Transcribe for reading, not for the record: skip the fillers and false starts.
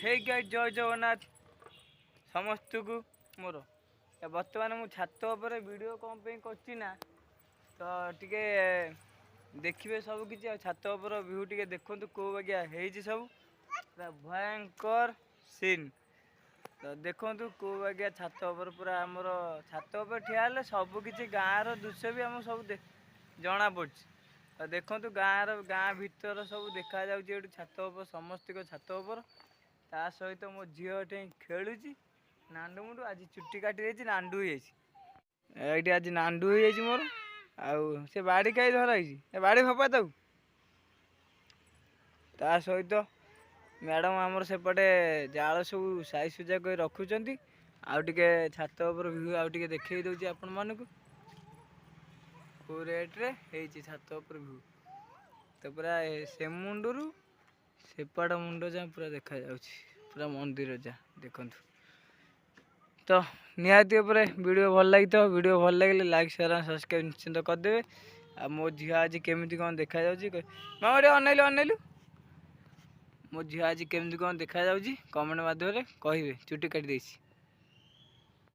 Hey guys जय जगन्नाथ समस्त को मोर बर्तमान मु छात उपर वीडियो कौन पे करछि ना तो टिके देखिए सब किसी छात उपर व्यू टिके देखंतु को बगिया हेजी सब पूरा भयंकर सीन तो देखंतु को बगिया छात उपर पूरा हमर छात उपर ठिया ले सब किसी गाँव दृश्य भी हम सब जना पड़छ तो देखंतु गाँ भीतर सब देखा जाउछि छात उपर समस्त को छात उपर ता सहित मो झील खेलुची नांडू मुंडू आज चुट्टी काटी नांडू ये आज नांडू हो मोर आउ से बाड़ी कई धर बाड़ी फपा ता सहित मैडम आमर सेपटे जाल सब साई सुजा कर रखुंट आउ टे छात उपर व्यू आउ टे देखे दूसरी आपण मानक को रेट्रे छात उपर व्यू तो पूरा से मुंडू सेपट मुंड जा पूरा देखा पूरा मंदिर जा देखु तो निहाती वीडियो भल लगी तो वीडियो भल लगे लाइक शेयर सब्सक्राइब निश्चिंत करदे आ मो झी आज केमी कौन देखा मामा अनैलु अनैलु मो झी आज केमी कौन देखा कमेंट माध्यम कहे चुट्टी काटी देसी।